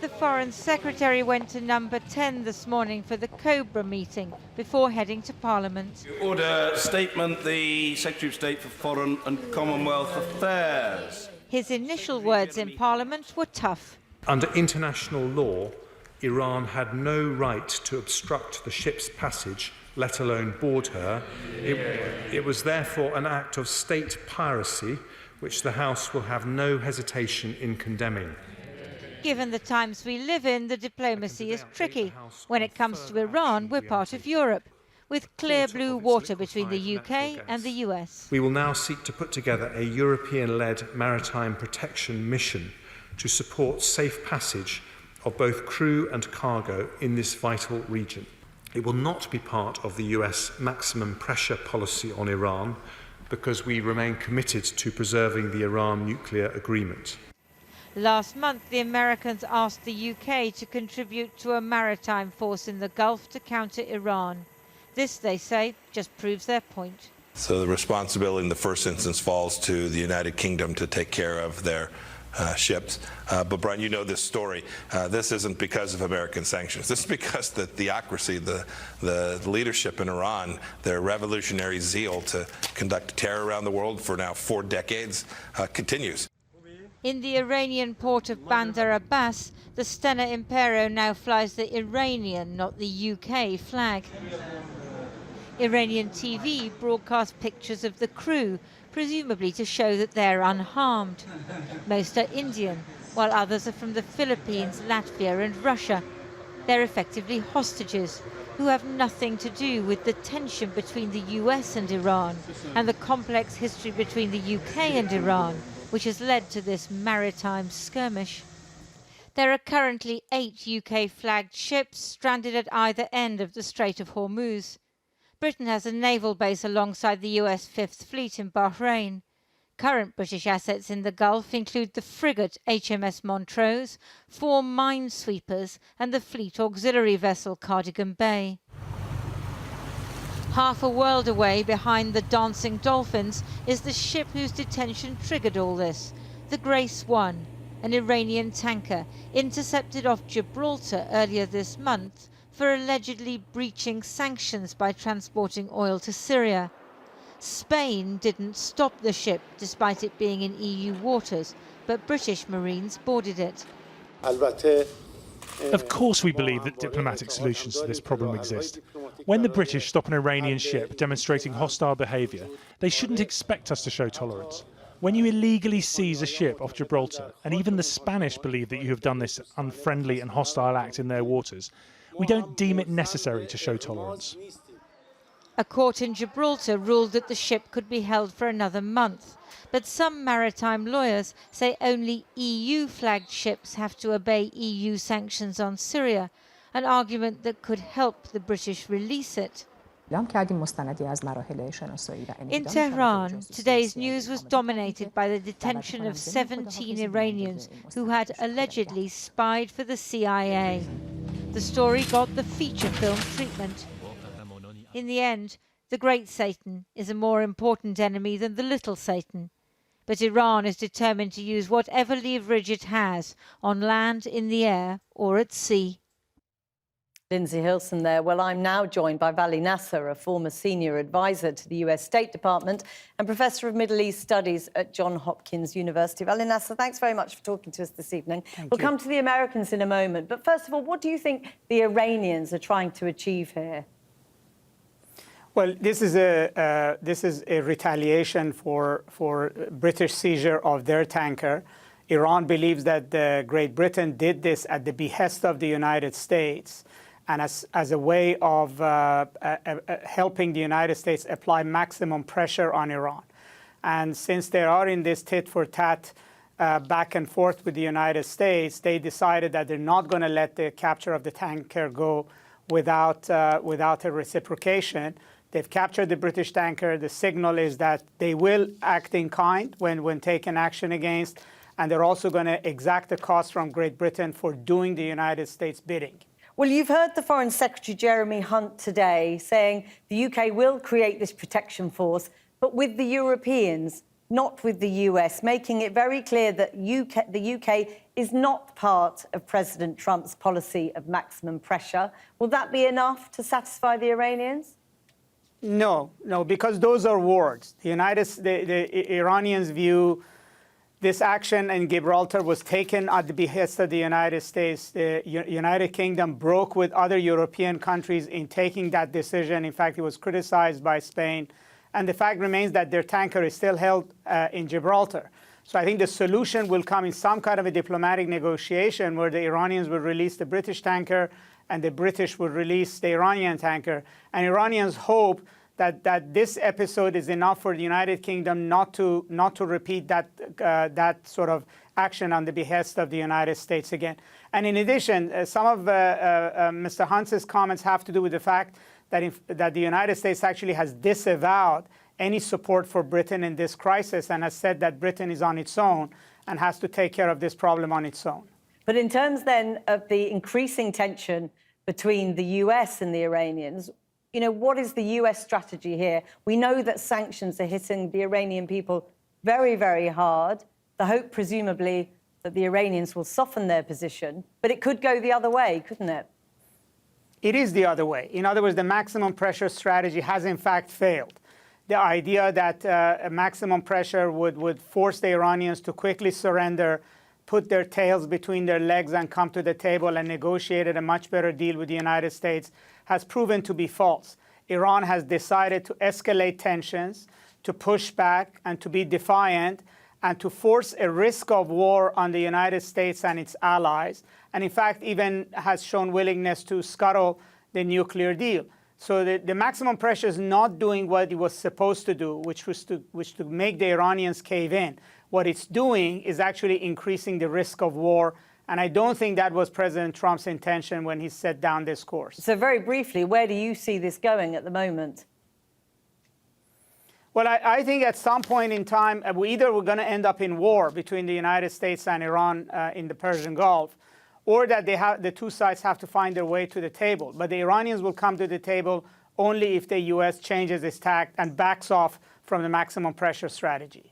The Foreign Secretary went to number 10 this morning for the Cobra meeting before heading to Parliament. Order statement, the Secretary of State for Foreign and Commonwealth Affairs. His initial words in Parliament were tough. Under international law, Iran had no right to obstruct the ship's passage, let alone board her. It was therefore an act of state piracy, which the House will have no hesitation in condemning. Given the times we live in, the diplomacy is tricky. When it comes to Iran, we're part of Europe, with clear blue water between the UK and the US. We will now seek to put together a European-led maritime protection mission to support safe passage of both crew and cargo in this vital region. It will not be part of the US maximum pressure policy on Iran, because we remain committed to preserving the Iran nuclear agreement. Last month, the Americans asked the UK to contribute to a maritime force in the Gulf to counter Iran. This, they say, just proves their point. So the responsibility in the first instance falls to the United Kingdom to take care of their ships. But Brian, you know this story. This isn't because of American sanctions. This is because the theocracy, the leadership in Iran, their revolutionary zeal to conduct terror around the world for now 4 decades continues. In the Iranian port of Bandar Abbas, the Stena Impero now flies the Iranian, not the UK, flag. Iranian TV broadcast pictures of the crew, presumably to show that they're unharmed. Most are Indian, while others are from the Philippines, Latvia and Russia. They're effectively hostages who have nothing to do with the tension between the US and Iran and the complex history between the UK and Iran, which has led to this maritime skirmish. There are currently 8 UK-flagged ships stranded at either end of the Strait of Hormuz. Britain has a naval base alongside the US Fifth Fleet in Bahrain. Current British assets in the Gulf include the frigate HMS Montrose, 4 minesweepers and the fleet auxiliary vessel Cardigan Bay. Half a world away behind the Dancing Dolphins is the ship whose detention triggered all this, the Grace 1, an Iranian tanker intercepted off Gibraltar earlier this month for allegedly breaching sanctions by transporting oil to Syria. Spain didn't stop the ship despite it being in EU waters, but British Marines boarded it. Of course we believe that diplomatic solutions to this problem exist. When the British stop an Iranian ship demonstrating hostile behaviour, they shouldn't expect us to show tolerance. When you illegally seize a ship off Gibraltar, and even the Spanish believe that you have done this unfriendly and hostile act in their waters, we don't deem it necessary to show tolerance. A court in Gibraltar ruled that the ship could be held for another month, but some maritime lawyers say only EU-flagged ships have to obey EU sanctions on Syria, an argument that could help the British release it. In Tehran, today's news was dominated by the detention of 17 Iranians who had allegedly spied for the CIA. The story got the feature film treatment. In the end, the Great Satan is a more important enemy than the Little Satan. But Iran is determined to use whatever leverage it has on land, in the air or at sea. Lindsay Hilson there. Well, I'm now joined by Vali Nasser, a former senior advisor to the US State Department and professor of Middle East Studies at Johns Hopkins University. Vali Nasser, thanks very much for talking to us this evening. We'll come to the Americans in a moment. But first of all, what do you think the Iranians are trying to achieve here? Well, this is a retaliation for British seizure of their tanker. Iran believes that Great Britain did this at the behest of the United States, and as a way of helping the United States apply maximum pressure on Iran. And since they are in this tit-for-tat back and forth with the United States, they decided that they're not going to let the capture of the tanker go without a reciprocation. They've captured the British tanker. The signal is that they will act in kind when taken action against, and they're also going to exact the cost from Great Britain for doing the United States bidding. Well, you've heard the Foreign Secretary Jeremy Hunt today saying the UK will create this protection force, but with the Europeans. not with the US, making it very clear that the UK is not part of President Trump's policy of maximum pressure. Will that be enough to satisfy the Iranians? No, because those are words. The Iranians view this action in Gibraltar was taken at the behest of the United States. The United Kingdom broke with other European countries in taking that decision. In fact, it was criticized by Spain. And the fact remains that their tanker is still held in Gibraltar. So I think the solution will come in some kind of a diplomatic negotiation where the Iranians will release the British tanker and the British will release the Iranian tanker. And Iranians hope that this episode is enough for the United Kingdom not to repeat that sort of action on the behest of the United States again. And in addition, some of Mr. Hunts's comments have to do with the fact that the United States actually has disavowed any support for Britain in this crisis and has said that Britain is on its own and has to take care of this problem on its own. But in terms then of the increasing tension between the US and the Iranians, you know, what is the US strategy here? We know that sanctions are hitting the Iranian people very, very hard. The hope, presumably, that the Iranians will soften their position. But it could go the other way, couldn't it? It is the other way. In other words, the maximum pressure strategy has, in fact, failed. The idea that a maximum pressure would force the Iranians to quickly surrender, put their tails between their legs and come to the table and negotiate a much better deal with the United States has proven to be false. Iran has decided to escalate tensions, to push back and to be defiant and to force a risk of war on the United States and its allies, and in fact even has shown willingness to scuttle the nuclear deal. So the maximum pressure is not doing what it was supposed to do, which was to make the Iranians cave in. What it's doing is actually increasing the risk of war, and I don't think that was President Trump's intention when he set down this course. So very briefly, where do you see this going at the moment? Well, I think at some point in time, we're going to end up in war between the United States and Iran in the Persian Gulf, or that the two sides have to find their way to the table. But the Iranians will come to the table only if the U.S. changes its tack and backs off from the maximum pressure strategy.